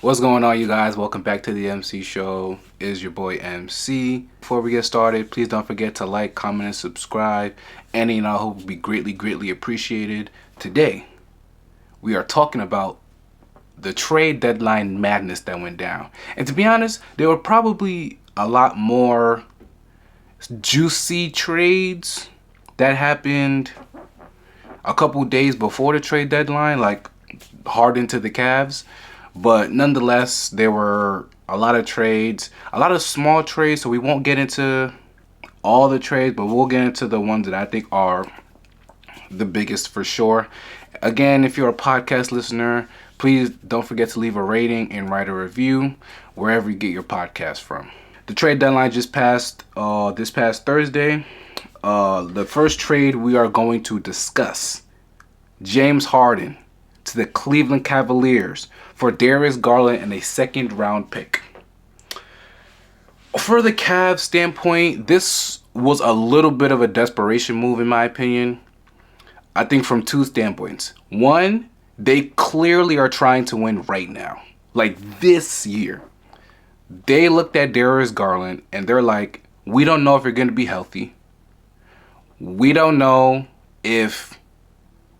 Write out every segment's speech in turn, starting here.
What's going on, you guys? Welcome back to the MC Show. It is your boy MC. Before we get started, please don't forget to like, comment, and subscribe. Any and all hope will be greatly appreciated. Today, we are talking about the trade deadline madness that went down. And to be honest, there were probably a lot more juicy trades that happened a couple days before the trade deadline, like Harden to the Cavs. But nonetheless, there were a lot of trades, a lot of small trades. So we won't get into all the trades, but we'll get into the ones that I think are the biggest for sure. Again, if you're a podcast listener, please don't forget to leave a rating and write a review wherever you get your podcast from. The trade deadline just passed this past Thursday. The first trade we are going to discuss, James Harden to the Cleveland Cavaliers for Darius Garland and a second round pick. For the Cavs standpoint, this was a little bit of a desperation move in my opinion. I think from two standpoints. One, they clearly are trying to win right now. Like this year. They looked at Darius Garland and they're like, we don't know if you're going to be healthy. We don't know if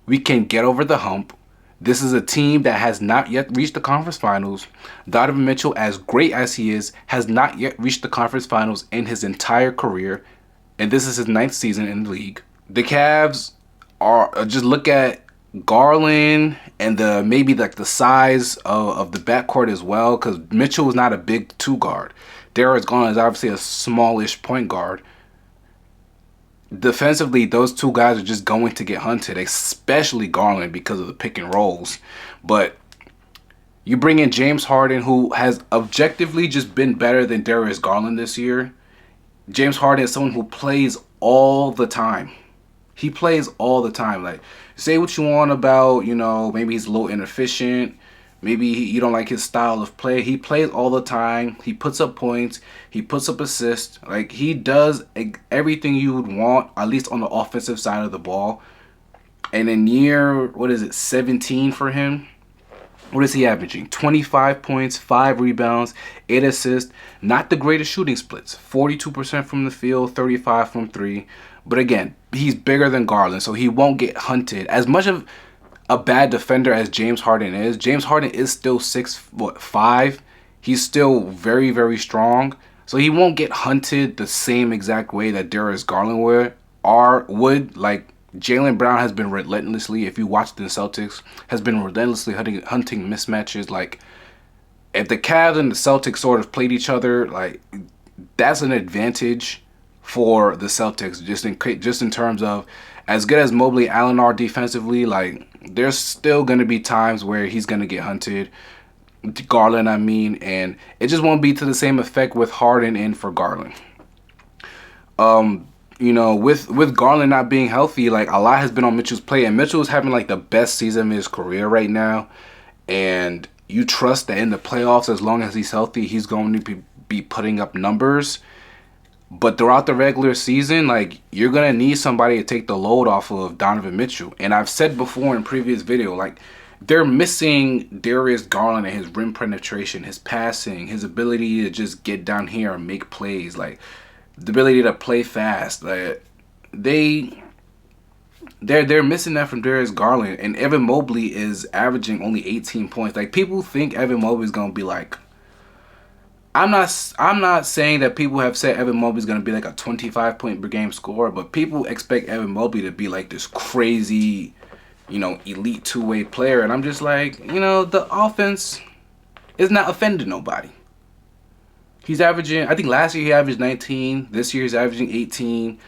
we can get over the hump. This is a team that has not yet reached the conference finals. Donovan Mitchell, as great as he is, has not yet reached the conference finals in his entire career. And this is his 9th season in the league. The Cavs are, just look at Garland and maybe like the size of the backcourt as well. Because Mitchell is not a big 2 guard. Darius Garland is obviously a smallish point guard. Defensively, those two guys are just going to get hunted, especially Garland because of the pick and rolls. But you bring in James Harden, who has objectively just been better than Darius Garland this year. James Harden is someone who plays all the time. He plays all the time. Like, say what you want about, maybe he's a little inefficient. Maybe you don't like his style of play. He plays all the time. He puts up points. He puts up assists. Like, he does everything you would want, at least on the offensive side of the ball. And in year, 17 for him? What is he averaging? 25 points, 5 rebounds, 8 assists. Not the greatest shooting splits. 42% from the field, 35 from 3. But again, he's bigger than Garland, so he won't get hunted. As much of a bad defender as James Harden is, James Harden is still 6'5". He's still very strong. So he won't get hunted the same exact way that Darius Garland would. Like, Jaylen Brown has been relentlessly, if you watch the Celtics, has been relentlessly hunting mismatches. Like, if the Cavs and the Celtics sort of played each other, like, that's an advantage for the Celtics, just in terms of, as good as Mobley Allen are defensively, like, there's still going to be times where he's going to get hunted. Garland, and it just won't be to the same effect with Harden and for Garland. With Garland not being healthy, like, a lot has been on Mitchell's play, and Mitchell is having like the best season of his career right now. And you trust that in the playoffs, as long as he's healthy, he's going to be putting up numbers. But throughout the regular season, like, you're going to need somebody to take the load off of Donovan Mitchell. And I've said before in previous video, like, they're missing Darius Garland and his rim penetration, his passing, his ability to just get down here and make plays, like, the ability to play fast. Like, they're missing that from Darius Garland. And Evan Mobley is averaging only 18 points. Like, people think Evan Mobley is going to be like, I'm not saying that people have said Evan Mobley is going to be like a 25-point per game scorer, but people expect Evan Mobley to be like this crazy, elite two-way player. And I'm just like, the offense is not offending nobody. He's averaging, I think last year he averaged 19. This year he's averaging 18.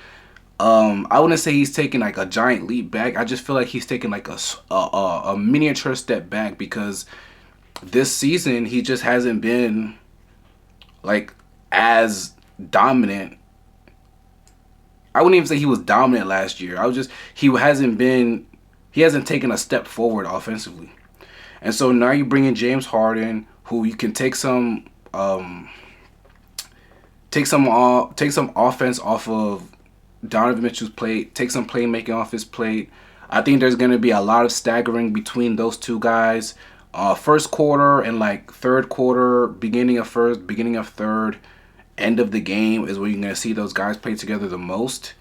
I wouldn't say he's taking like a giant leap back. I just feel like he's taking like a miniature step back, because this season he just hasn't been like as dominant. I wouldn't even say he was dominant last year. He hasn't taken a step forward offensively. And so now you bring in James Harden, who you can take some offense off of Donovan Mitchell's plate, take some playmaking off his plate. I think there's going to be a lot of staggering between those two guys. First quarter and like third quarter, beginning of first, beginning of third, end of the game is when you're gonna see those guys play together the most.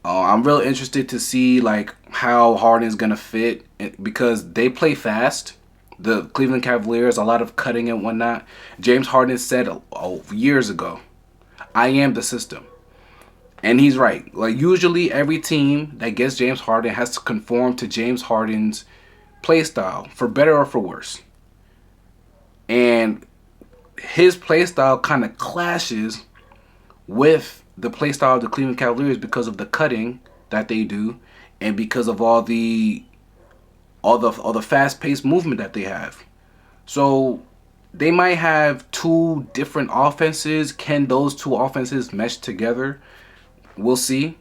I'm real interested to see like how Harden's gonna fit because they play fast. The Cleveland Cavaliers, a lot of cutting and whatnot. James Harden said years ago, "I am the system," and he's right. Like usually, every team that gets James Harden has to conform to James Harden's play style, for better or for worse. And his play style kind of clashes with the play style of the Cleveland Cavaliers because of the cutting that they do, and because of all the fast paced movement that they have. So they might have two different offenses. Can those two offenses mesh together? We'll see.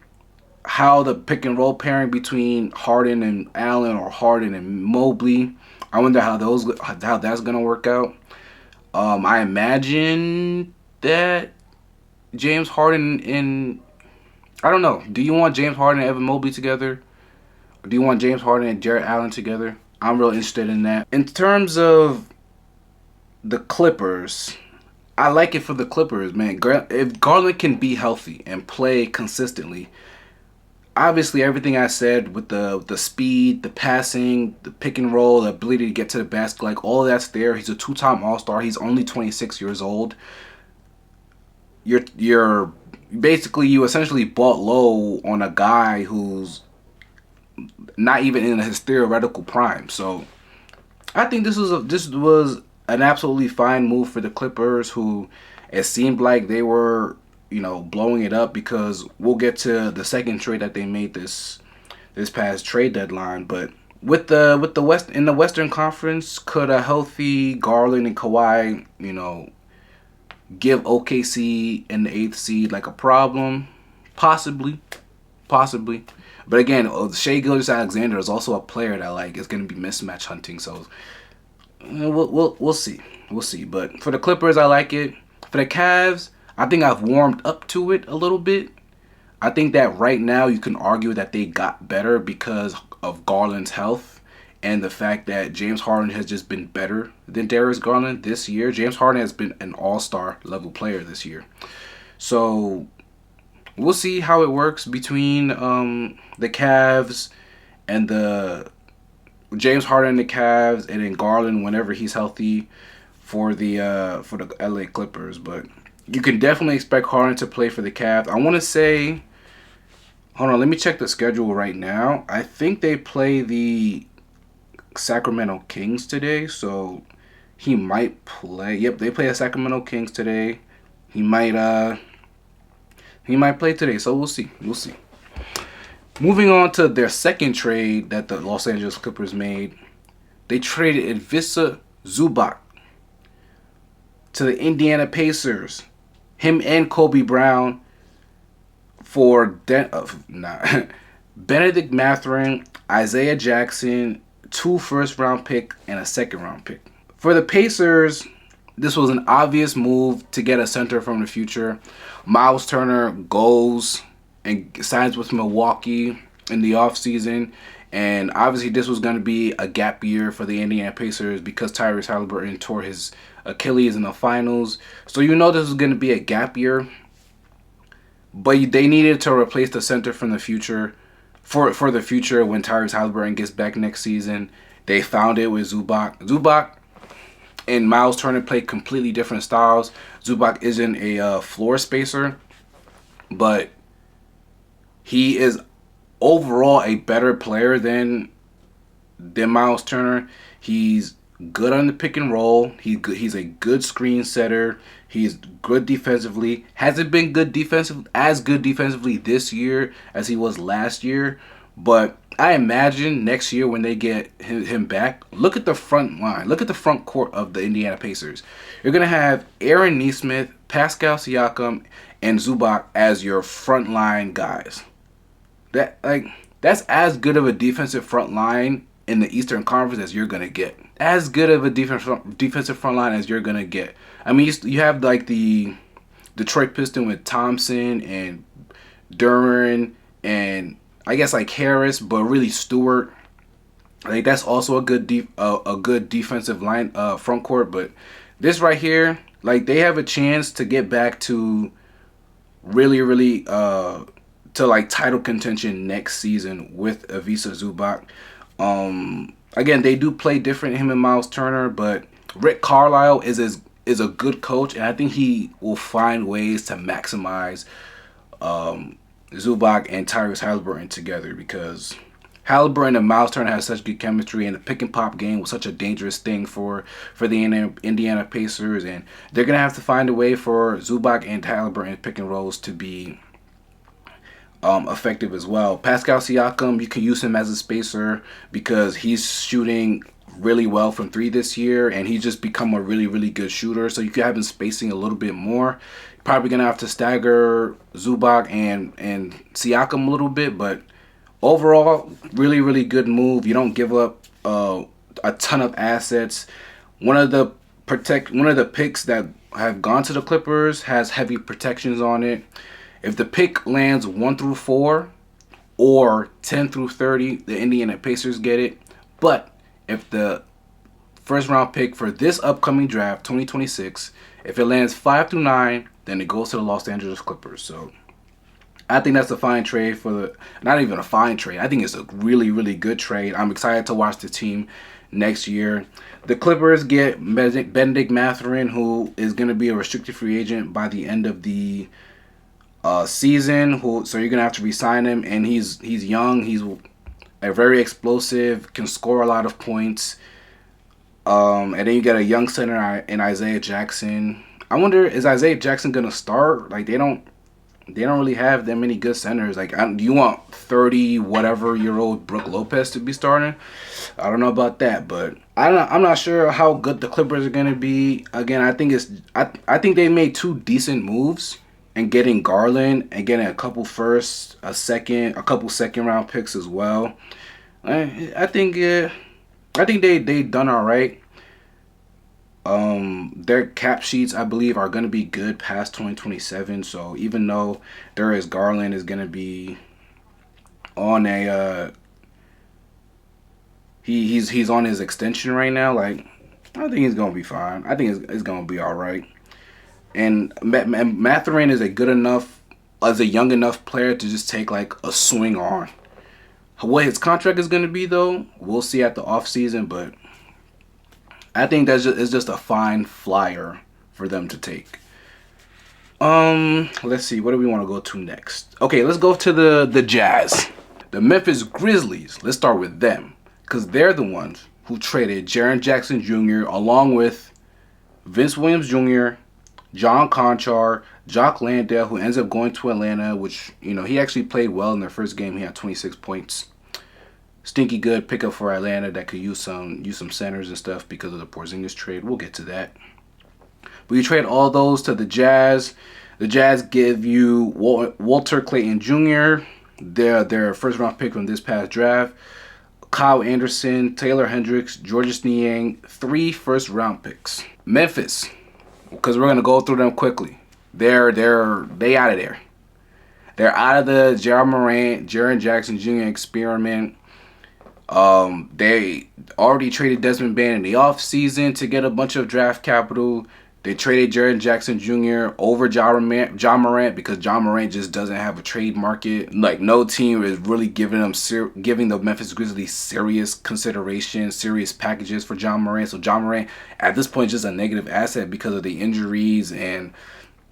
How the pick and roll pairing between Harden and Allen or Harden and Mobley. I wonder how that's gonna work out. I imagine that James Harden and I don't know. Do you want James Harden and Evan Mobley together? Or do you want James Harden and Jarrett Allen together? I'm real interested in that. In terms of the Clippers, I like it for the Clippers, man. If Garland can be healthy and play consistently, obviously everything I said with the speed, the passing, the pick and roll, the ability to get to the basket, like all that's there. He's a two-time All-Star. He's only 26 years old. You're basically you essentially bought low on a guy who's not even in his theoretical prime. So I think this was an absolutely fine move for the Clippers, who it seemed like they were blowing it up, because we'll get to the second trade that they made this past trade deadline. But with the West in the Western Conference, could a healthy Garland and Kawhi give OKC in the eighth seed like a problem? Possibly. But again, Shai Gilgeous-Alexander is also a player that like is going to be mismatch hunting. So we'll see. We'll see. But for the Clippers, I like it. For the Cavs, I think I've warmed up to it a little bit. I think that right now you can argue that they got better because of Garland's health and the fact that James Harden has just been better than Darius Garland this year. James Harden has been an all-star level player this year. So we'll see how it works between the Cavs and the James Harden and the Cavs, and then Garland whenever he's healthy for the LA Clippers. But you can definitely expect Harden to play for the Cavs. I want to say, hold on, let me check the schedule right now. I think they play the Sacramento Kings today, so he might play. Yep, they play the Sacramento Kings today. He might play today, so we'll see. We'll see. Moving on to their second trade that the Los Angeles Clippers made. They traded Ivica Zubac to the Indiana Pacers. Him and Kobe Brown for Benedict Mathurin, Isaiah Jackson, 2 first-round pick, and a second-round pick. For the Pacers, this was an obvious move to get a center from the future. Miles Turner goes and signs with Milwaukee in the offseason. And obviously this was going to be a gap year for the Indiana Pacers because Tyrese Haliburton tore his Achilles in the finals. So this was going to be a gap year. But they needed to replace the center from the future for the future when Tyrese Haliburton gets back next season. They found it with Zubac. Zubac and Miles Turner play completely different styles. Zubac isn't a floor spacer, but he is overall a better player than Miles Turner. He's good on the pick and roll. He's a good screen setter. He's good defensively. Hasn't been good defensively this year as he was last year. But I imagine next year when they get him back, look at the front line. Look at the front court of the Indiana Pacers. You're going to have Aaron Nesmith, Pascal Siakam, and Zubac as your front line guys. That's as good of a defensive front line in the Eastern Conference as you're going to get. As good of a defensive front line as you're going to get. I mean, you have like the Detroit Pistons with Thompson and Duran and I guess like Harris, but really Stewart. I think that's also a good defensive line front court. But this right here, like they have a chance to get back to really to like title contention next season with Avisa Zubac. Again, they do play different, him and Miles Turner, but Rick Carlisle is a good coach, and I think he will find ways to maximize Zubac and Tyrese Halliburton together, because Halliburton and Miles Turner have such good chemistry, and the pick and pop game was such a dangerous thing for the Indiana Pacers, and they're gonna have to find a way for Zubac and Halliburton pick and rolls to be effective as well. Pascal Siakam, you can use him as a spacer because he's shooting really well from three this year, and he's just become a really good shooter. So you can have him spacing a little bit more. Probably gonna have to stagger Zubac and Siakam a little bit, but overall, really good move. You don't give up a ton of assets. One of the picks that have gone to the Clippers has heavy protections on it. If the pick lands 1 through 4 or 10 through 30, the Indiana Pacers get it. But if the first round pick for this upcoming draft, 2026, if it lands 5 through 9, then it goes to the Los Angeles Clippers. So I think that's a fine trade for the, not even a fine trade. I think it's a really good trade. I'm excited to watch the team next year. The Clippers get Benedict Mathurin, who is going to be a restricted free agent by the end of the season. So you're gonna have to re-sign him, and he's young. He's a very explosive, can score a lot of points. And then you get a young center in Isaiah Jackson. I wonder, is Isaiah Jackson gonna start? Like they don't really have that many good centers. Like, do you want 30 whatever year old Brook Lopez to be starting? I don't know about that, but I'm not sure how good the Clippers are gonna be. Again, I think they made two decent moves, and getting Garland and getting a couple first, a couple second round picks as well. I think they done all right. Their cap sheets, I believe, are going to be good past 2027. So even though Darius Garland is going to be on a he's on his extension right now, like I think he's going to be fine. I think it's going to be all right. And Mathurin is a young enough player to just take like a swing on. What his contract is going to be, though, we'll see at the offseason, but I think it's just a fine flyer for them to take. Let's see, what do we want to go to next? Okay, let's go to the Jazz. The Memphis Grizzlies. Let's start with them, because they're the ones who traded Jaren Jackson Jr. along with Vince Williams Jr., John Conchar, Jock Landale, who ends up going to Atlanta, which, he actually played well in their first game. He had 26 points. Stinky good pickup for Atlanta that could use some centers and stuff because of the Porzingis trade. We'll get to that. But you trade all those to the Jazz. The Jazz give you Walter Clayton Jr., their first round pick from this past draft, Kyle Anderson, Taylor Hendricks, Georges Niang, 3 first round picks. Memphis, because we're gonna go through them quickly. They out of there. They're out of the Jaren Jackson Jr. experiment. They already traded Desmond Bane in the offseason to get a bunch of draft capital. They traded Jaren Jackson Jr. over John Morant because John Morant just doesn't have a trade market. Like, no team is really giving the Memphis Grizzlies serious consideration, serious packages for John Morant. So John Morant at this point is just a negative asset because of the injuries, and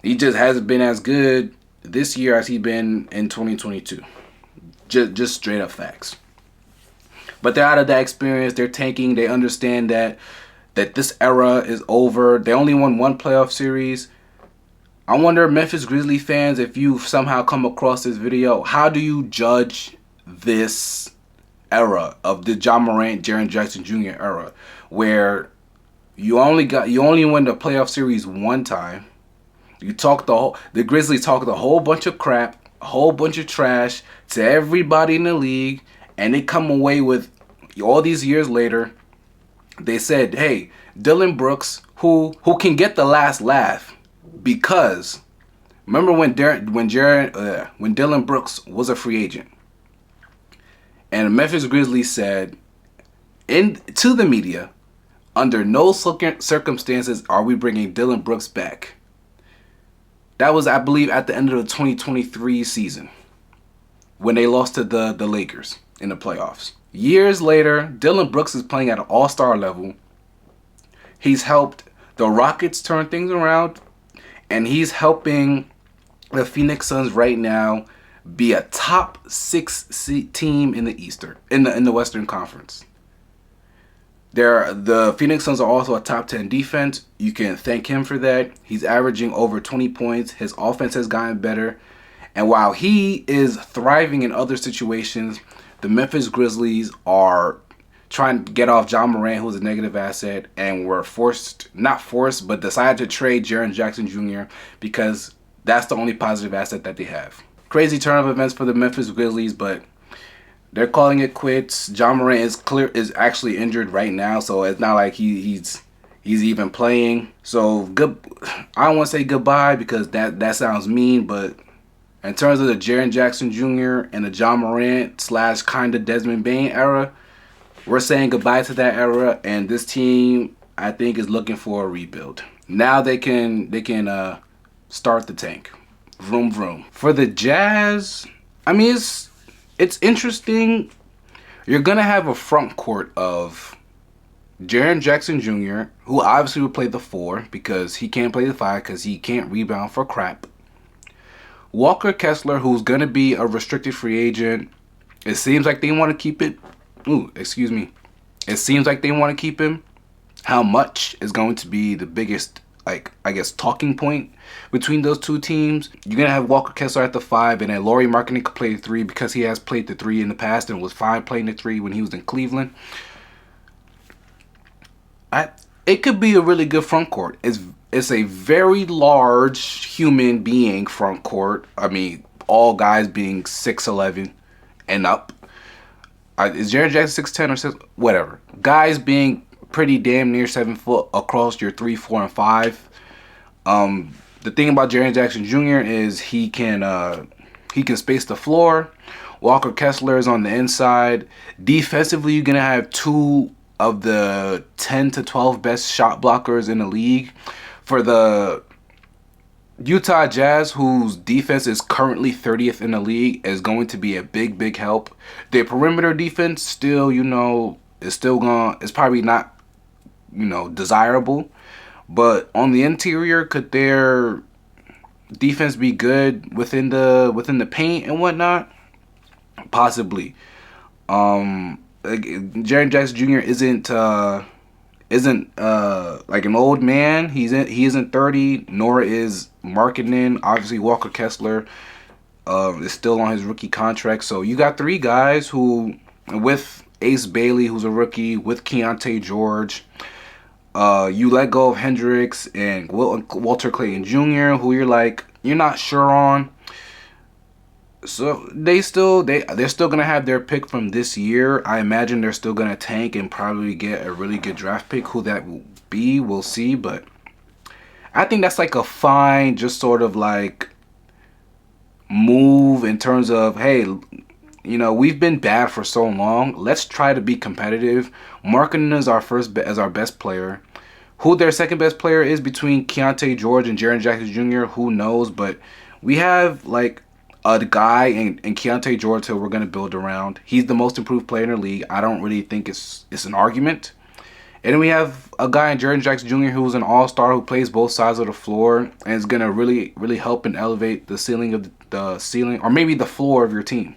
he just hasn't been as good this year as he's been in 2022. Just straight up facts. But they're out of that experience. They're tanking. They understand that this era is over. They only won one playoff series. I wonder, Memphis Grizzlies fans, if you've somehow come across this video, how do you judge this era of the John Morant, Jaren Jackson Jr. era, where you only win the playoff series one time? The Grizzlies talked a whole bunch of crap, a whole bunch of trash to everybody in the league, and they come away with, all these years later, they said, hey, Dillon Brooks, who can get the last laugh, because remember when Dillon Brooks was a free agent, and the Memphis Grizzlies said, to the media, under no circumstances are we bringing Dylan Brooks back. That was, I believe, at the end of the 2023 season when they lost to the Lakers in the playoffs. Years later, Dylan Brooks is playing at an all-star level. He's helped the Rockets turn things around, and he's helping the Phoenix Suns right now be a top 6 team in the Western Conference. The Phoenix Suns are also a top 10 defense. You can thank him for that. He's averaging over 20 points. His offense has gotten better. And while he is thriving in other situations, the Memphis Grizzlies are trying to get off Ja Morant, who's a negative asset, and were decided to trade Jaren Jackson Jr. because that's the only positive asset that they have. Crazy turn of events for the Memphis Grizzlies, but they're calling it quits. Ja Morant is actually injured right now, so it's not like he's even playing. So good. I don't want to say goodbye because that sounds mean, but in terms of the Jaren Jackson Jr. and the Ja Morant / kind of Desmond Bane era, we're saying goodbye to that era, and this team, I think, is looking for a rebuild. Now they can start the tank. Vroom vroom. For the Jazz, I mean, it's interesting. You're gonna have a front court of Jaren Jackson Jr., who obviously will play the 4 because he can't play the 5 because he can't rebound for crap. Walker Kessler, who's going to be a restricted free agent. It seems like they want to keep it. It seems like they want to keep him. How much is going to be the biggest, talking point between those two teams? You're going to have Walker Kessler at the 5, and then Lauri Markkanen could play the 3 because he has played the 3 in the past and was fine playing the 3 when he was in Cleveland. It could be a really good front court. It's a very large human being front court. I mean, all guys being 6'11" and up. Is Jaren Jackson 6'10" or 6? Whatever. Guys being pretty damn near 7 foot across your 3, 4, and 5. The thing about Jaren Jackson Jr. is he can space the floor. Walker Kessler is on the inside. Defensively, you're gonna have 2 of the 10 to 12 best shot blockers in the league. For the Utah Jazz, whose defense is currently 30th in the league, is going to be a big help. Their perimeter defense it's probably not, desirable. But on the interior, could their defense be good within the paint and whatnot? Possibly. Jaren Jackson Jr. isn't like an old man. He isn't 30, nor is Markkanen. Obviously, Walker Kessler is still on his rookie contract. So you got 3 guys who, with Ace Bailey, who's a rookie, with Keontae George, you let go of Hendricks and Walter Clayton Jr., who you're not sure on. So they're still gonna have their pick from this year. I imagine they're still gonna tank and probably get a really good draft pick. Who that will be, we'll see. But I think that's like a fine, just sort of like move in terms of, hey, we've been bad for so long. Let's try to be competitive. Markkanen is our best player. Who their second best player is between Keontae George and Jaren Jackson Jr., who knows? But we have a guy in Keontae George who we're going to build around. He's the most improved player in the league. I don't really think it's an argument. And then we have a guy in Jaren Jackson Jr. who's an all-star who plays both sides of the floor and is going to really help and elevate the ceiling or maybe the floor of your team.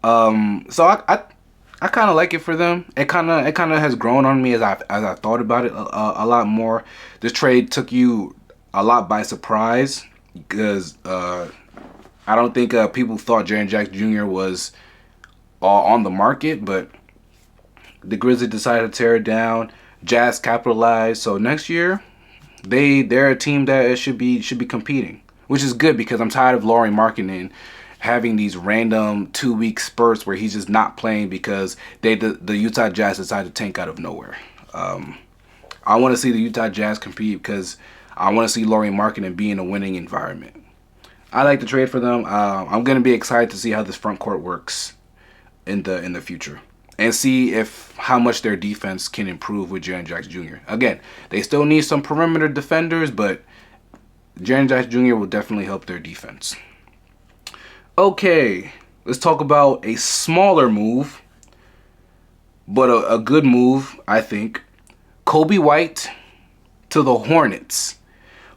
So I kind of like it for them. It kind of has grown on me as I thought about it a lot more. This trade took you a lot by surprise because I don't think people thought Jaren Jackson Jr. was on the market, but the Grizzlies decided to tear it down. Jazz capitalized, so next year they're a team that should be competing, which is good because I'm tired of Lauri Markkanen having these random 2-week spurts where he's just not playing because the Utah Jazz decided to tank out of nowhere. I want to see the Utah Jazz compete because I want to see Lauri Markkanen be in a winning environment. I like the trade for them. I'm going to be excited to see how this front court works in the future. and see if how much their defense can improve with Jaren Jackson Jr. Again, they still need some perimeter defenders, but Jaren Jackson Jr. will definitely help their defense. Okay, let's talk about a smaller move, but a good move, I think. Kobe White to the Hornets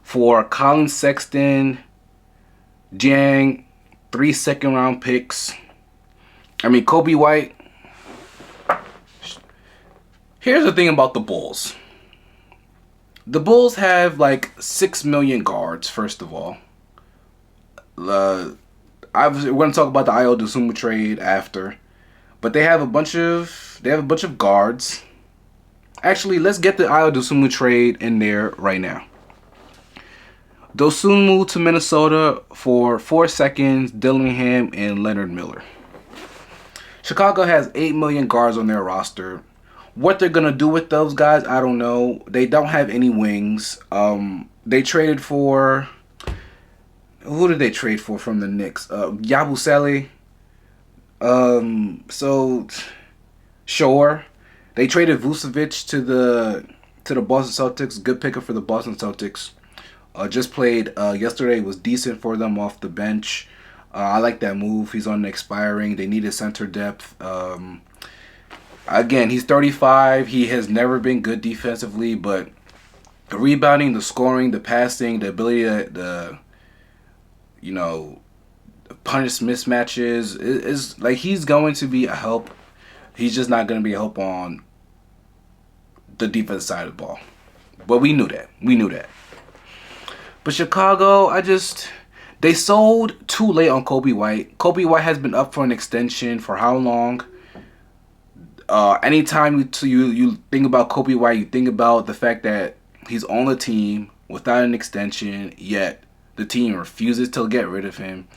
for Colin Sexton, Jang, 3 second-round picks. I mean, Kobe White. Here's the thing about the Bulls. The Bulls have like 6 million guards, first of all. We're going to talk about the Ayo Dosunmu trade after. But they have a bunch of guards. Actually, let's get the Ayo Dosunmu trade in there right now. Dosunmu to Minnesota for 4 seconds, Dillingham and Leonard Miller. Chicago has 8 million guards on their roster. What they're going to do with those guys, I don't know. They don't have any wings. They traded for... Who did they trade for from the Knicks? Yabusele. Sure. They traded Vucevic to the Boston Celtics. Good pickup for the Boston Celtics. Just played yesterday. Was decent for them off the bench. I like that move. He's on expiring. They needed center depth. Again, he's 35. He has never been good defensively, but the rebounding, the scoring, the passing, the ability to punish mismatches is like he's going to be a help. He's just not going to be a help on the defense side of the ball. But we knew that. But Chicago, they sold too late on Kobe White. Kobe White has been up for an extension for how long? Anytime you think about Kobe White, you think about the fact that he's on the team without an extension, yet the team refuses to get rid of him.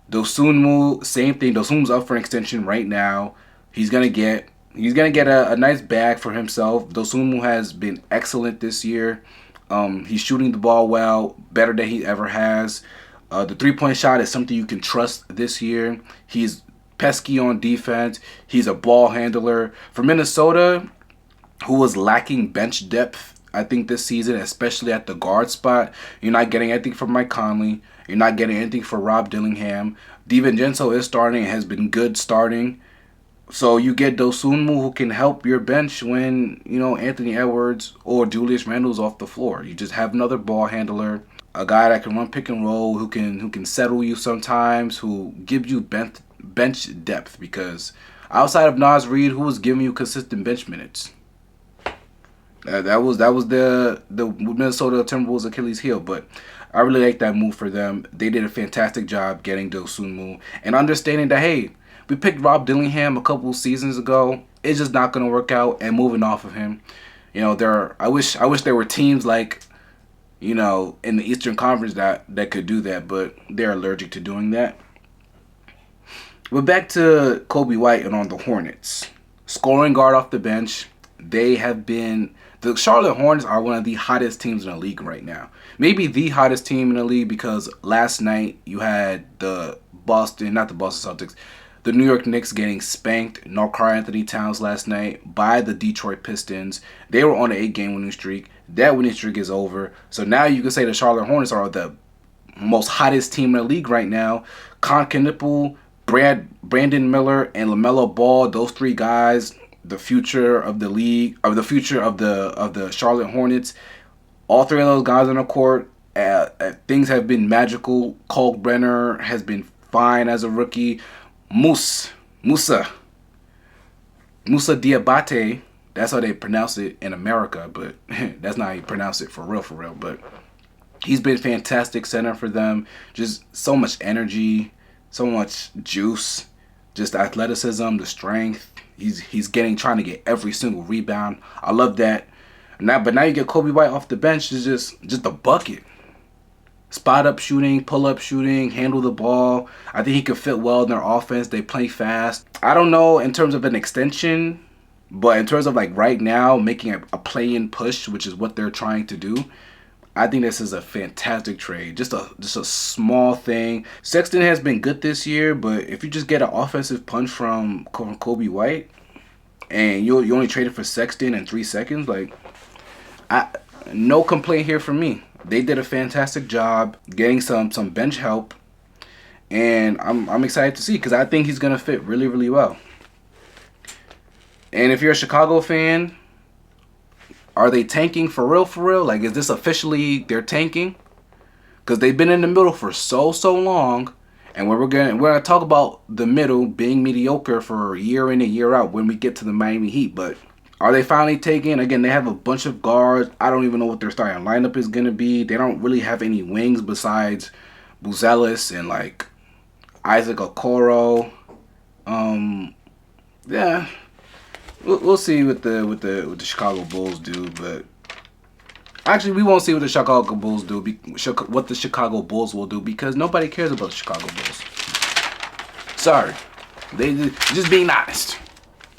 Dosunmu, same thing. Dosunmu's up for an extension right now. He's gonna get a nice bag for himself. Dosunmu has been excellent this year. He's shooting the ball well, better than he ever has. The 3-point shot is something you can trust this year. He's pesky on defense. He's a ball handler. For Minnesota, who was lacking bench depth, I think this season, especially at the guard spot, you're not getting anything from Mike Conley. You're not getting anything for Rob Dillingham. DiVincenzo is starting and has been good starting. So you get Dosunmu, who can help your bench when, Anthony Edwards or Julius Randle's off the floor. You just have another ball handler, a guy that can run pick and roll, who can settle you sometimes, who gives you bench depth. Because outside of Naz Reid, who was giving you consistent bench minutes? That was the Minnesota Timberwolves Achilles heel, but I really like that move for them. They did a fantastic job getting Dosunmu and understanding that, hey, we picked Rob Dillingham a couple seasons ago. It's just not going to work out, and moving off of him. I wish there were teams like, in the Eastern Conference that could do that, but they're allergic to doing that. But back to Kobe White and on the Hornets. Scoring guard off the bench. The Charlotte Hornets are one of the hottest teams in the league right now. Maybe the hottest team in the league because last night you had the New York Knicks getting spanked, no Karl-Anthony Towns last night by the Detroit Pistons. They were on an 8-game winning streak. That winning streak is over. So now you can say the Charlotte Hornets are the most hottest team in the league right now. Con Knipple, Brandon Miller, and LaMelo Ball, those 3 guys, the future of the league, or the future of the Charlotte Hornets. All 3 of those guys on the court, things have been magical. Kalkbrenner has been fine as a rookie. Musa Diabate, that's how they pronounce it in America, but that's not how you pronounce it for real. But he's been fantastic center for them. Just so much energy, so much juice, just the athleticism, the strength. He's trying to get every single rebound. I love that. But now you get Kobe White off the bench, is just a bucket. Spot up shooting, pull up shooting, handle the ball. I think he could fit well in their offense. They play fast. I don't know in terms of an extension, but in terms of like right now making a play-in push, which is what they're trying to do, I think this is a fantastic trade. Just a small thing. Sexton has been good this year, but if you just get an offensive punch from Kobe White, and you only traded for Sexton in 3 seconds. Like, I no complaint here from me. They did a fantastic job getting some bench help, and I'm excited to see because I think he's gonna fit really really well. And if you're a Chicago fan, are they tanking for real? For real? Like, is this officially they're tanking? Because they've been in the middle for so long, and we're gonna talk about the middle being mediocre for year in and year out when we get to the Miami Heat. But are they finally taking? Again, they have a bunch of guards. I don't even know what their starting lineup is gonna be. They don't really have any wings besides Buzelis and like Isaac Okoro. Yeah, we'll see what the Chicago Bulls do, but actually we won't see what the Chicago Bulls do. What the Chicago Bulls will do because nobody cares about the Chicago Bulls. Sorry, they just being honest.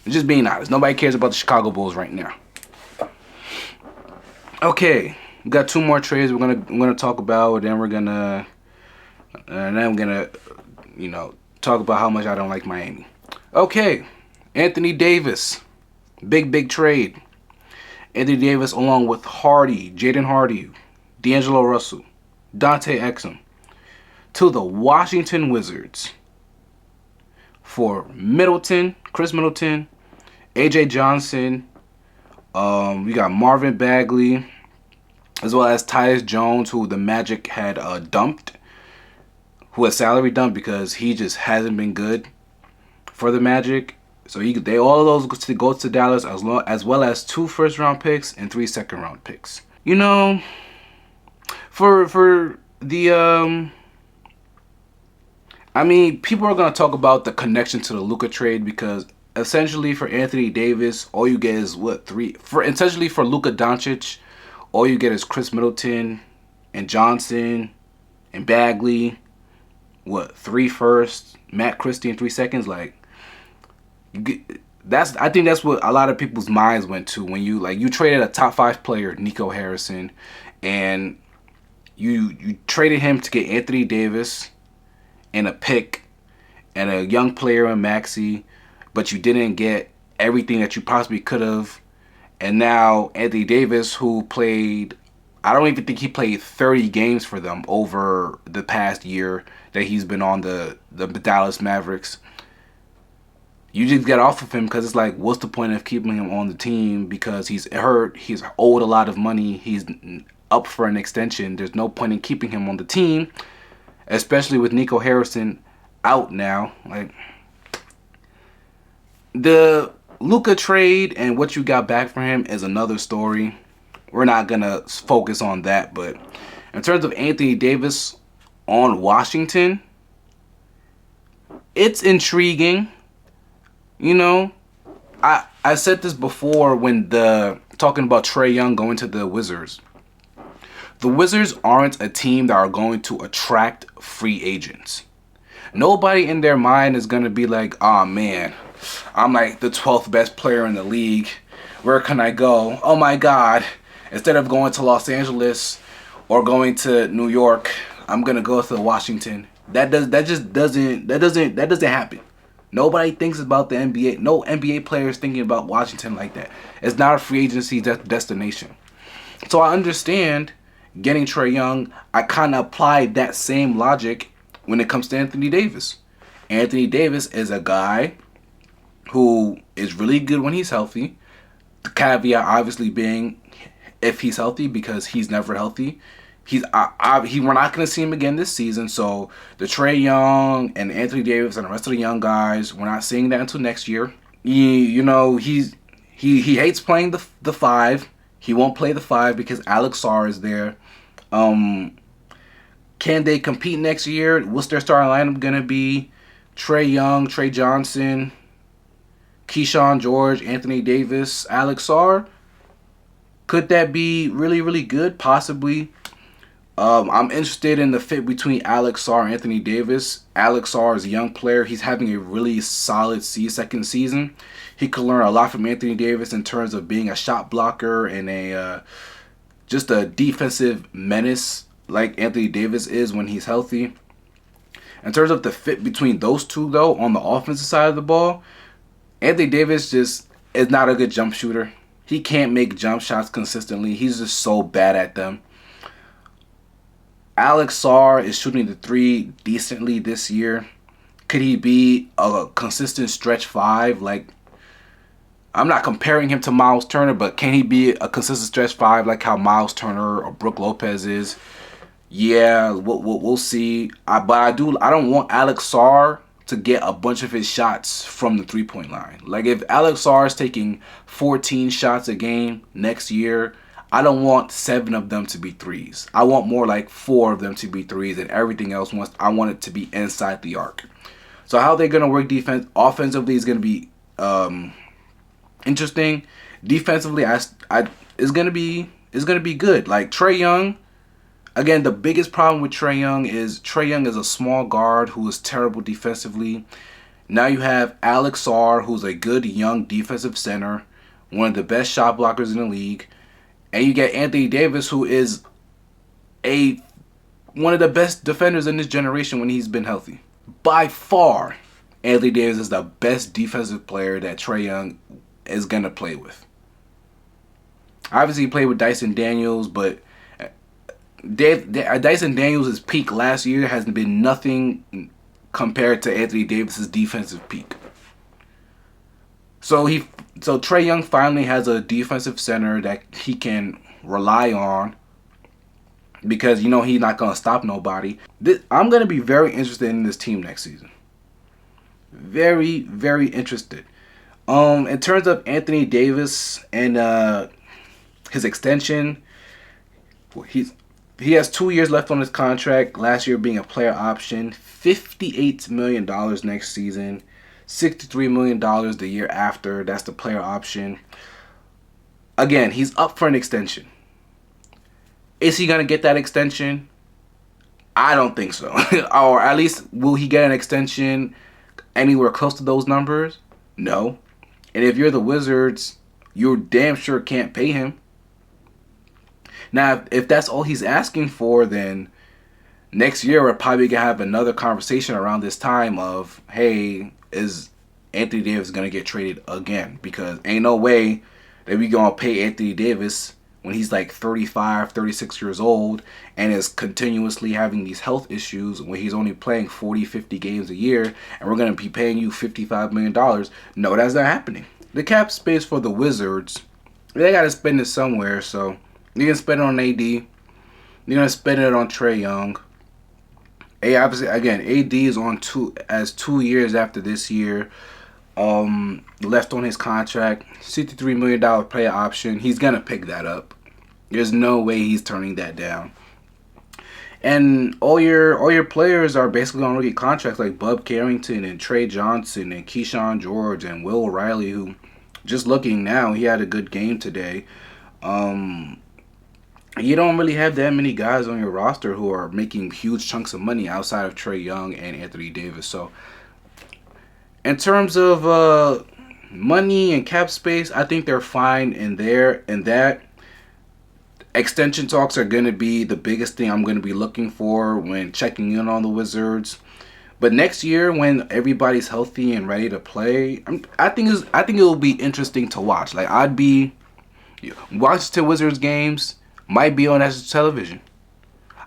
Just being honest. Nobody cares about the Chicago Bulls right now. Okay, we got 2 more trades we're gonna talk about, and then we're gonna talk about how much I don't like Miami. Okay, Anthony Davis. Big trade. Anthony Davis along with Jaden Hardy, D'Angelo Russell, Dante Exum to the Washington Wizards for Chris Middleton, AJ Johnson. We got Marvin Bagley, as well as Tyus Jones, who the Magic had dumped, who had salary dumped because he just hasn't been good for the Magic. So all of those go to Dallas as well as 2 first-round picks and 3 second-round picks. You know, for the I mean, people are gonna talk about the connection to the Luka trade because essentially for Anthony Davis, all you get is essentially for Luka Doncic, all you get is Chris Middleton and Johnson and Bagley. 3 firsts, Matt Christie in 3 seconds, like. I think that's what a lot of people's minds went to when you traded a top 5 player, Nico Harrison, and you traded him to get Anthony Davis and a pick and a young player in Maxey, but you didn't get everything that you possibly could have. And now Anthony Davis, who played, I don't even think he played 30 games for them over the past year that he's been on the Dallas Mavericks. You just get off of him because it's like, what's the point of keeping him on the team? Because he's hurt, he's owed a lot of money, he's up for an extension. There's no point in keeping him on the team, especially with Nico Harrison out now. Like, the Luka trade and what you got back for him is another story. We're not going to focus on that. But in terms of Anthony Davis on Washington, it's intriguing. You know, I said this before when talking about Trae Young going to the Wizards. The Wizards aren't a team that are going to attract free agents. Nobody in their mind is going to be like, oh man, I'm like the 12th best player in the league. Where can I go? Oh my God. Instead of going to Los Angeles or going to New York, I'm going to go to Washington. That doesn't happen. Nobody thinks about the NBA. No NBA players thinking about Washington like that. It's not a free agency destination. So I understand getting Trae Young. I kind of applied that same logic when it comes to Anthony Davis. Anthony Davis is a guy who is really good when he's healthy. The caveat obviously being if he's healthy, because he's never healthy. We're not going to see him again this season. So the Trae Young and Anthony Davis and the rest of the young guys, we're not seeing that until next year. He hates playing the 5. He won't play the 5 because Alex Sarr is there. Can they compete next year? What's their starting lineup going to be? Trae Young, Trey Johnson, Keyshawn George, Anthony Davis, Alex Sarr. Could that be really, really good? Possibly. I'm interested in the fit between Alex Sarr and Anthony Davis. Alex Sarr is a young player. He's having a really solid second season. He could learn a lot from Anthony Davis in terms of being a shot blocker and just a defensive menace like Anthony Davis is when he's healthy. In terms of the fit between those two, though, on the offensive side of the ball, Anthony Davis just is not a good jump shooter. He can't make jump shots consistently. He's just so bad at them. Alex Sarr is shooting the three decently this year. Could he be a consistent stretch five? Like, I'm not comparing him to Miles Turner, but can he be a consistent stretch five like how Miles Turner or Brook Lopez is? Yeah, we'll see. But I don't want Alex Sarr to get a bunch of his shots from the three-point line. Like, if Alex Sarr is taking 14 shots a game next year, I don't want 7 of them to be threes. I want more like 4 of them to be threes, and everything else I want it to be inside the arc. So how they're gonna work offensively is gonna be interesting. Defensively, it's gonna be good. Like Trae Young. Again, the biggest problem with Trae Young is a small guard who is terrible defensively. Now you have Alex Sarr, who's a good young defensive center, one of the best shot blockers in the league. And you get Anthony Davis, who is one of the best defenders in this generation when he's been healthy. By far, Anthony Davis is the best defensive player that Trae Young is going to play with. Obviously, he played with Dyson Daniels, but Dyson Daniels' peak last year has been nothing compared to Anthony Davis' defensive peak. So Trae Young finally has a defensive center that he can rely on because he's not gonna stop nobody. I'm gonna be very interested in this team next season. Very, very interested. In terms of Anthony Davis and his extension, he has 2 years left on his contract. Last year being a player option, $58 million next season, $63 million the year after. That's the player option. Again, he's up for an extension. Is he going to get that extension? I don't think so. Or at least, will he get an extension anywhere close to those numbers? No. And if you're the Wizards, you damn sure can't pay him. Now, if that's all he's asking for, then next year we're probably going to have another conversation around this time of, hey, is Anthony Davis going to get traded again? Because ain't no way that we going to pay Anthony Davis when he's like 35, 36 years old and is continuously having these health issues when he's only playing 40, 50 games a year, and we're going to be paying you $55 million. No, that's not happening. The cap space for the Wizards, they got to spend it somewhere, so you're going to spend it on AD. You're going to spend it on Trae Young. Obviously, again, AD is on 2 years after this year. Left on his contract, $63 million player option. He's going to pick that up. There's no way he's turning that down. And all your players are basically on rookie contracts, like Bub Carrington and Trey Johnson and Keyshawn George and Will O'Reilly, who, just looking now, he had a good game today. You don't really have that many guys on your roster who are making huge chunks of money outside of Trae Young and Anthony Davis. So, in terms of money and cap space, I think they're fine in that. Extension talks are going to be the biggest thing I'm going to be looking for when checking in on the Wizards. But next year, when everybody's healthy and ready to play, I think it will be interesting to watch. Like, I'd be watch the Wizards games. Might be on national television.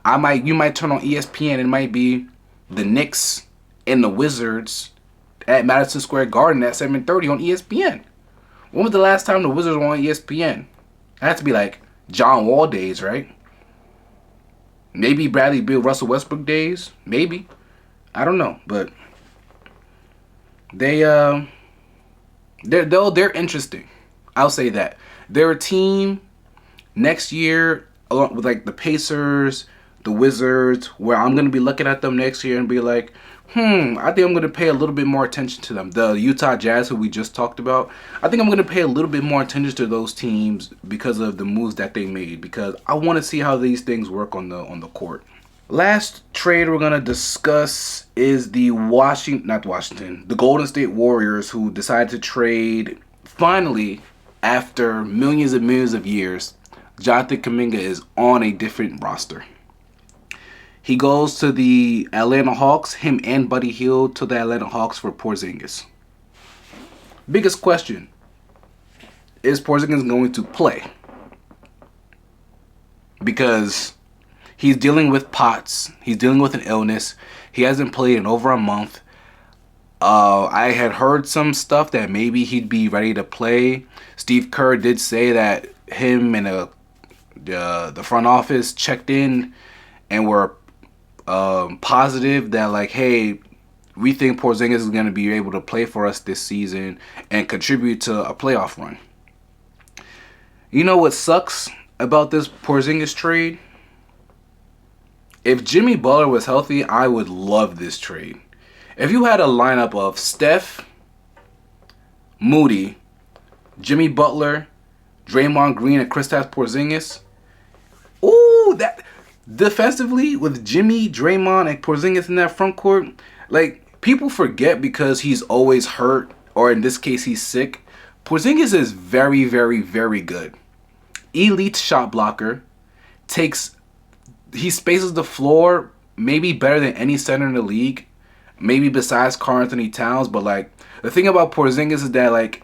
You might turn on ESPN and it might be the Knicks and the Wizards at Madison Square Garden at 7:30 on ESPN. When was the last time the Wizards were on ESPN? It had to be like John Wall days, right? Maybe Bradley Beal, Russell Westbrook days. Maybe. I don't know, but they're interesting. I'll say that. They're a team next year, along with like the Pacers, the Wizards, where I'm going to be looking at them next year and be like, I think I'm going to pay a little bit more attention to them. The Utah Jazz, who we just talked about, I think I'm going to pay a little bit more attention to those teams because of the moves that they made, because I want to see how these things work on the court. Last trade we're going to discuss is the Golden State Warriors, who decided to trade, finally, after millions and millions of years, Jonathan Kuminga is on a different roster. He goes to the Atlanta Hawks, him and Buddy Hield to the Atlanta Hawks for Porzingis. Biggest question, is Porzingis going to play? Because he's dealing with POTS. He's dealing with an illness. He hasn't played in over a month. I had heard some stuff that maybe he'd be ready to play. Steve Kerr did say that him and the front office checked in and were positive that, like, hey, we think Porzingis is going to be able to play for us this season and contribute to a playoff run. You know what sucks about this Porzingis trade? If Jimmy Butler was healthy, I would love this trade. If you had a lineup of Steph, Moody, Jimmy Butler, Draymond Green, and Kristaps Porzingis, ooh, that defensively with Jimmy, Draymond, and Porzingis in that front court, like, people forget because he's always hurt, or in this case, he's sick. Porzingis is very, very, very good. Elite shot blocker, he spaces the floor maybe better than any center in the league. Maybe besides Karl Anthony Towns, but like the thing about Porzingis is that like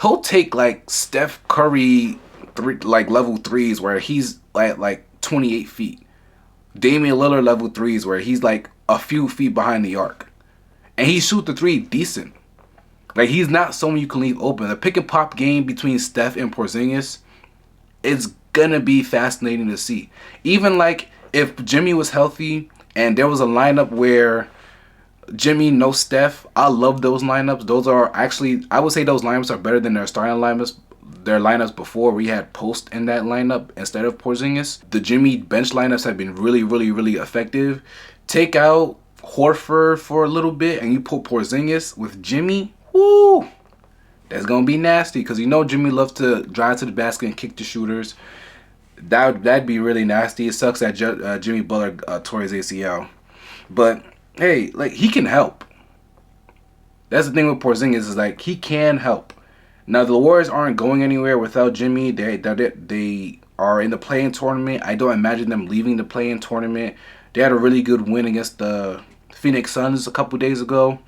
he'll take like Steph Curry level threes where he's like 28 feet. Damian Lillard level threes where he's like a few feet behind the arc. And he shoots the three decent. Like, he's not someone you can leave open. The pick and pop game between Steph and Porzingis is gonna be fascinating to see. Even like if Jimmy was healthy and there was a lineup where Jimmy, no Steph, I love those lineups. Those are actually, I would say those lineups are better than their starting lineups. Their lineups before, we had Post in that lineup instead of Porzingis. The Jimmy bench lineups have been really, really, really effective. Take out Horford for a little bit and you put Porzingis with Jimmy. Woo! That's gonna be nasty because you know Jimmy loves to drive to the basket and kick the shooters. That'd be really nasty. It sucks that Jimmy Butler tore his ACL, but hey, like, he can help. That's the thing with Porzingis is like he can help. Now the Warriors aren't going anywhere without Jimmy. They are in the play-in tournament. I don't imagine them leaving the play-in tournament. They had a really good win against the Phoenix Suns a couple days ago.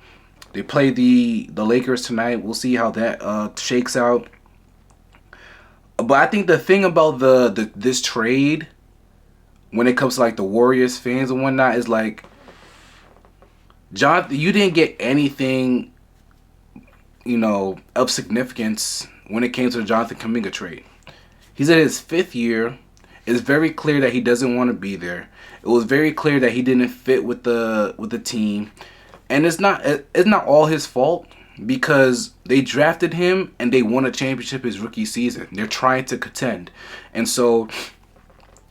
They play the Lakers tonight. We'll see how that shakes out. But I think the thing about this trade, when it comes to like the Warriors fans and whatnot, is like, Jonathan, you didn't get anything, you know, of significance when it came to the Jonathan Kuminga trade. He's in his 5th year. It's very clear that he doesn't want to be there. It was very clear that he didn't fit with the team, and it's not all his fault because they drafted him and they won a championship his rookie season. They're trying to contend, and so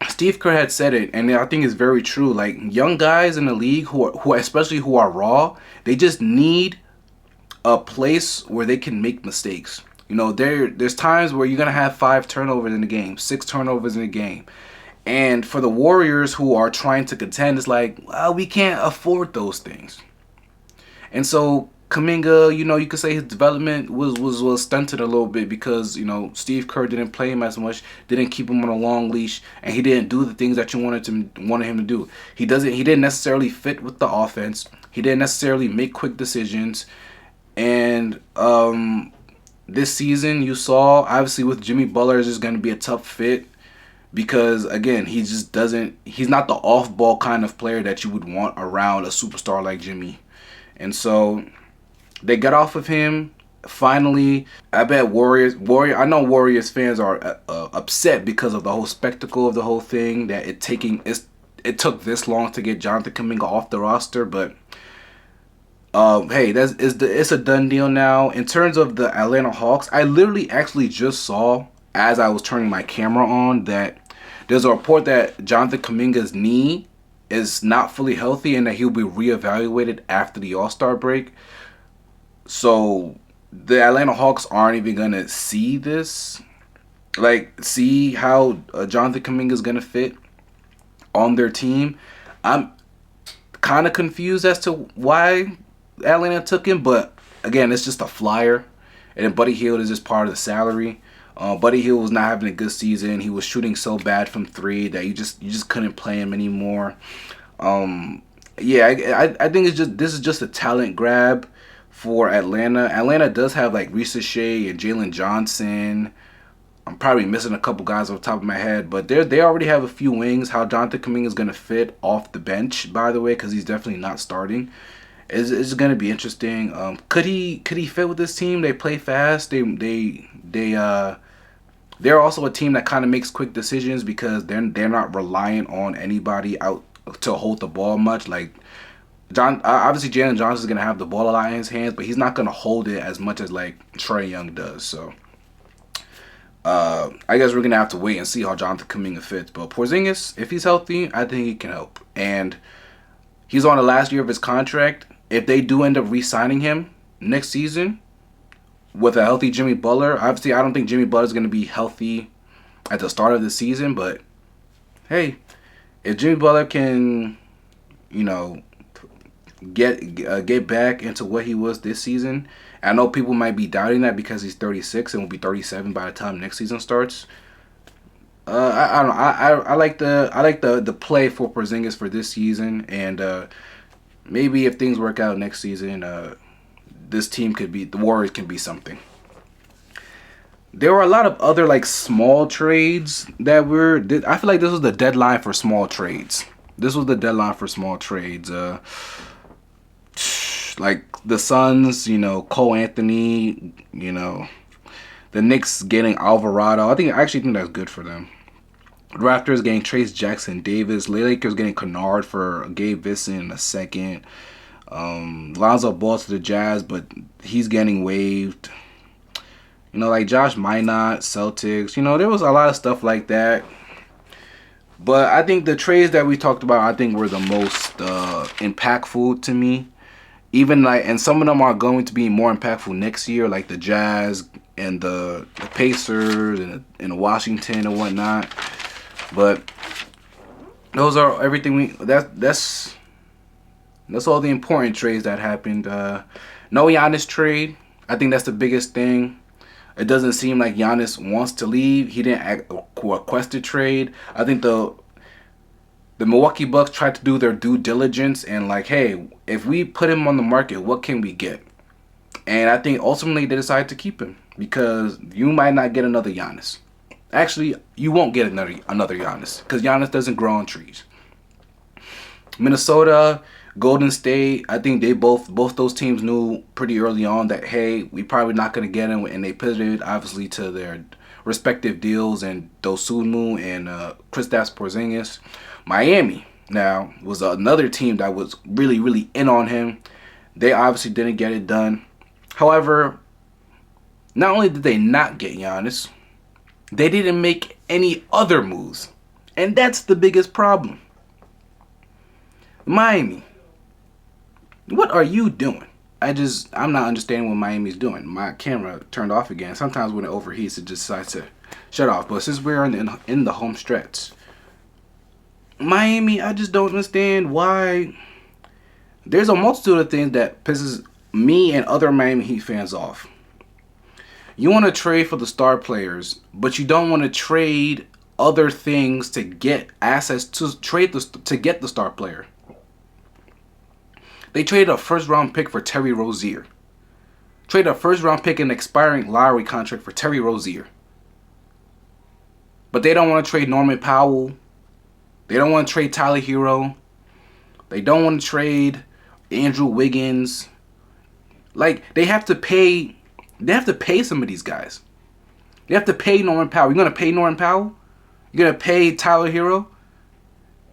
Steve Kerr had said it, and I think it's very true. Like, young guys in the league who especially who are raw, they just need a place where they can make mistakes. You know, there's times where you're gonna have 5 turnovers in the game, 6 turnovers in the game, and for the Warriors who are trying to contend, it's like, well, we can't afford those things. And so Kuminga, you know, you could say his development was stunted a little bit because, you know, Steve Kerr didn't play him as much, didn't keep him on a long leash, and he didn't do the things that you wanted him to do. He didn't necessarily fit with the offense. He didn't necessarily make quick decisions. And this season you saw, obviously with Jimmy Butler, is just going to be a tough fit because, again, he's not the off-ball kind of player that you would want around a superstar like Jimmy. And so they got off of him. Finally, I bet I know Warriors fans are upset because of the whole spectacle of the whole thing, that it took this long to get Jonathan Kuminga off the roster, but hey, it's a done deal now. In terms of the Atlanta Hawks, I literally actually just saw, as I was turning my camera on, that there's a report that Jonathan Kuminga's knee is not fully healthy and that he'll be reevaluated after the All-Star break. So the Atlanta Hawks aren't even going to see this, like, see how Jonathan Kuminga is going to fit on their team. I'm kind of confused as to why Atlanta took him, but again, it's just a flyer. And then Buddy Hield is just part of the salary. Buddy Hield was not having a good season. He was shooting so bad from 3 that you just couldn't play him anymore. Yeah, I think this is just a talent grab for Atlanta. Atlanta does have like Risa Shea and Jalen Johnson. I'm probably missing a couple guys off the top of my head, but they already have a few wings. How Jonathan Kuminga is going to fit off the bench, by the way, because he's definitely not starting, is going to be interesting. Could he fit with this team? They play fast. They're also a team that kind of makes quick decisions because they're not reliant on anybody out to hold the ball much. Like obviously Jalen Johnson is going to have the ball a lot in his hands, but he's not going to hold it as much as like Trae Young does. So I guess we're going to have to wait and see how Jonathan Kuminga fits. But Porzingis, if he's healthy, I think he can help. And he's on the last year of his contract. If they do end up re-signing him next season with a healthy Jimmy Butler, obviously I don't think Jimmy Butler is going to be healthy at the start of the season, but hey, if Jimmy Butler can, get back into what he was this season, I know people might be doubting that because he's 36 and will be 37 by the time next season starts. I don't know. I like the play for Porzingis for this season, and maybe if things work out next season, this team could be, the Warriors can be something. There were a lot of other like small trades that I feel like this was the deadline for small trades. This was the deadline for small trades. Like the Suns, Cole Anthony, the Knicks getting Alvarado. I actually think that's good for them. Raptors getting Trace Jackson Davis. Lakers getting Kennard for Gabe Vincent in a second. Lonzo Ball to the Jazz, but he's getting waived. Like Josh Minot, Celtics. There was a lot of stuff like that. But I think the trades that we talked about, I think were the most impactful to me. And some of them are going to be more impactful next year, like the Jazz and the Pacers and Washington and whatnot. But those are everything that's all the important trades that happened. No Giannis trade. I think that's the biggest thing. It doesn't seem like Giannis wants to leave. He didn't request a trade. I think the Milwaukee Bucks tried to do their due diligence and like, hey, if we put him on the market, what can we get? And I think ultimately they decided to keep him because you might not get another Giannis. Actually, you won't get another Giannis because Giannis doesn't grow on trees. Minnesota, Golden State, I think they both those teams knew pretty early on that, hey, we probably not going to get him, and they pivoted obviously to their respective deals and Dosunmu and Kristaps Porzingis. Miami now was another team that was really, really in on him. They obviously didn't get it done. However, not only did they not get Giannis, they didn't make any other moves. And that's the biggest problem. Miami, what are you doing? I'm not understanding what Miami's doing. My camera turned off again. Sometimes when it overheats, it just decides to shut off. But since we're in the home stretch, Miami, I just don't understand why. There's a multitude of things that pisses me and other Miami Heat fans off. You want to trade for the star players, but you don't want to trade other things to get assets to get the star player. They traded a first-round pick for Terry Rozier. Traded a first-round pick and expiring Lowry contract for Terry Rozier. But they don't want to trade Norman Powell. They don't want to trade Tyler Hero. They don't want to trade Andrew Wiggins. Like, they have to pay some of these guys. They have to pay Norman Powell. You're going to pay Norman Powell? You're going to pay Tyler Hero?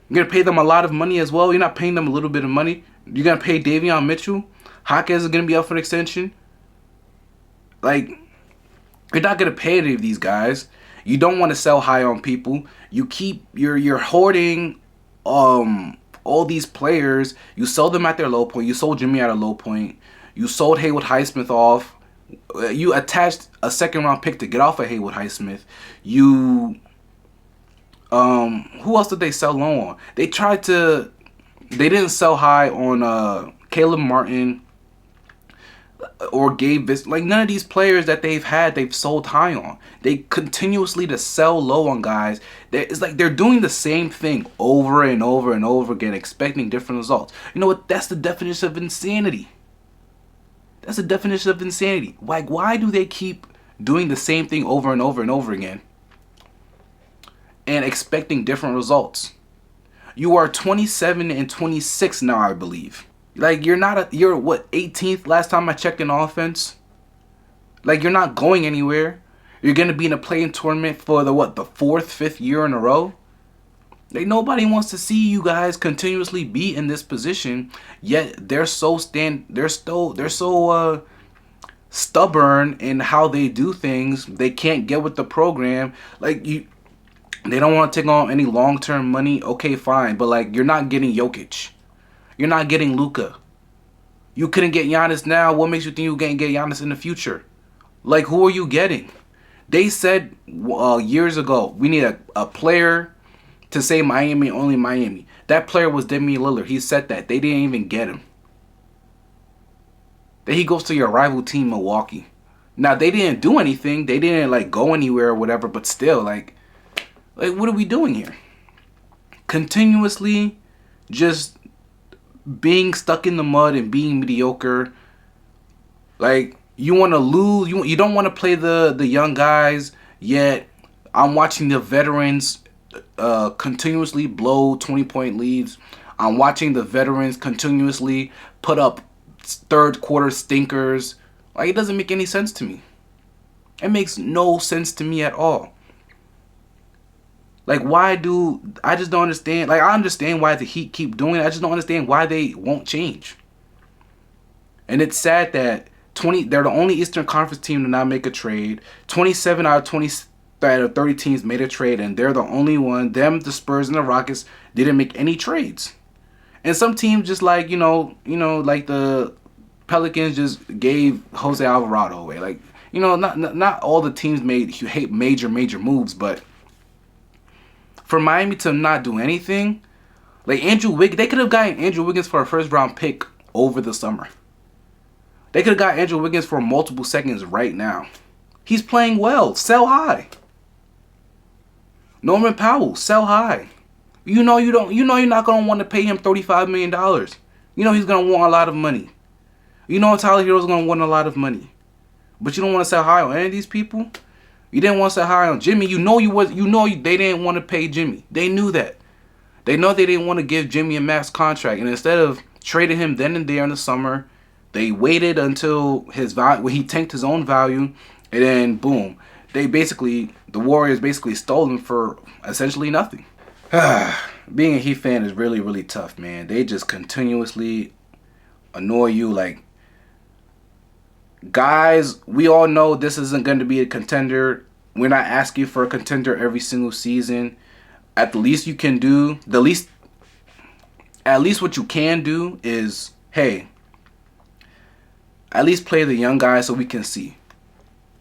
You're going to pay them a lot of money as well? You're not paying them a little bit of money? You're going to pay Davion Mitchell? Hawkins is going to be up for an extension? Like, you're not going to pay any of these guys. You don't want to sell high on people. You're hoarding all these players. You sell them at their low point. You sold Jimmy at a low point. You sold Haywood Highsmith off. You attached a second-round pick to get off of Haywood Highsmith. Who else did they sell low on? They didn't sell high on Caleb Martin or Gabe Vincent. Like, none of these players that they've sold high on. They continuously to sell low on guys. It's like they're doing the same thing over and over and over again, expecting different results. You know what? That's the definition of insanity. That's the definition of insanity. Like, why do they keep doing the same thing over and over and over again and expecting different results. You are 27 and 26 now, I believe. Like, you're what, 18th last time I checked in offense? Like, you're not going anywhere. You're going to be in a play-in tournament for the 4th, 5th year in a row? Like, nobody wants to see you guys continuously be in this position, yet they're so stubborn in how they do things. They can't get with the program. Like, they don't want to take on any long-term money. Okay, fine, but like, you're not getting Jokic. You're not getting Luka. You couldn't get Giannis now. What makes you think you can get Giannis in the future? Like, who are you getting? They said years ago, we need a player to say Miami, only Miami. That player was Damian Lillard. He said that. They didn't even get him. Then he goes to your rival team, Milwaukee. Now, they didn't do anything. They didn't, like, go anywhere or whatever, but still, like what are we doing here? Continuously just being stuck in the mud and being mediocre. Like, you want to lose. You don't want to play the young guys, yet I'm watching the veterans continuously blow 20-point leads. I'm watching the veterans continuously put up third quarter stinkers. Like, it doesn't make any sense to me. It makes no sense to me at all. Like, I just don't understand. Like, I understand why the Heat keep doing it. I just don't understand why they won't change. And it's sad that they're the only Eastern Conference team to not make a trade. 27 out of 30 teams made a trade, and they're the only one. Them, the Spurs, and the Rockets didn't make any trades. And some teams just like, like the Pelicans just gave Jose Alvarado away. Like, not all the teams made major moves, but for Miami to not do anything, like they could have gotten Andrew Wiggins for a first-round pick over the summer. They could have got Andrew Wiggins for multiple seconds right now. He's playing well. Sell high. Norman Powell, sell high. You're not gonna want to pay him $35 million. You know he's gonna want a lot of money. You know Tyler Hero's gonna want a lot of money. But you don't want to sell high on any of these people. You didn't want to sell high on Jimmy. They didn't want to pay Jimmy. They knew that. They know they didn't want to give Jimmy a max contract, and instead of trading him then and there in the summer, they waited until he tanked his own value, and then boom, the Warriors basically stole him for essentially nothing. Being a Heat fan is really, really tough, man. They just continuously annoy you. Like, guys, we all know this isn't going to be a contender. We're not asking for a contender every single season. At the least you can do, at least what you can do is, hey, at least play the young guys so we can see.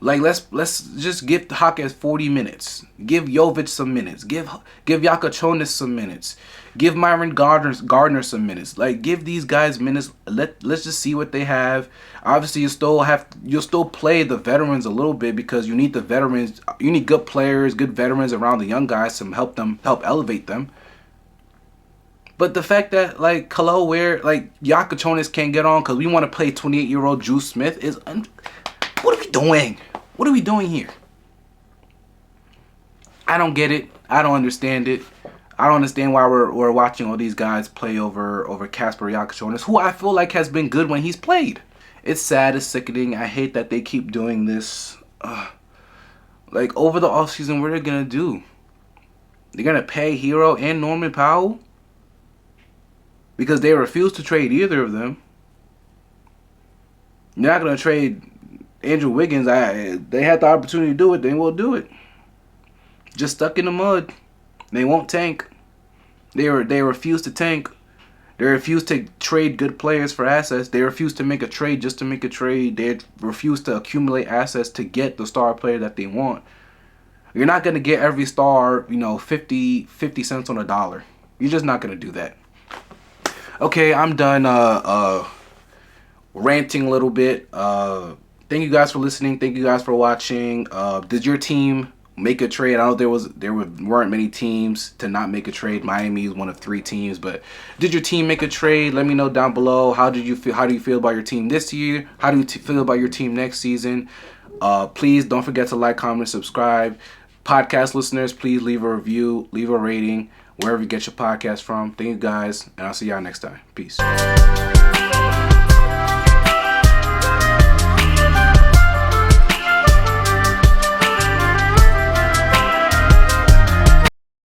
Like, let's just give Hawkins 40 minutes. Give Jovic some minutes. Give Yakachonis some minutes. Give Myron Gardner some minutes. Like, give these guys minutes. Let's just see what they have. Obviously, you'll still play the veterans a little bit because you need the veterans. You need good players, good veterans around the young guys to help elevate them. But the fact that, like, Yakachonis can't get on because we want to play 28-year-old Juice Smith is... What are we doing? What are we doing here? I don't get it. I don't understand it. I don't understand why we're watching all these guys play over Casper Yakachonis, who I feel like has been good when he's played. It's sad. It's sickening. I hate that they keep doing this. Like, over the offseason, what are they going to do? They're going to pay Hero and Norman Powell? Because they refuse to trade either of them. You're not going to trade Andrew Wiggins. They had the opportunity to do it. They will do it. Just stuck in the mud. They won't tank. They refuse to tank. They refuse to trade good players for assets. They refuse to make a trade just to make a trade. They refuse to accumulate assets to get the star player that they want. You're not going to get every star, 50 cents on a dollar. You're just not going to do that. Okay, I'm done ranting a little bit. Thank you guys for listening. Thank you guys for watching. Did your team make a trade? I know there weren't many teams to not make a trade. Miami is one of 3 teams, but did your team make a trade? Let me know down below. How do you feel about your team this year? How do you feel about your team next season? Please don't forget to like, comment, subscribe. Podcast listeners, please leave a review, leave a rating, wherever you get your podcast from. Thank you guys, and I'll see y'all next time. Peace.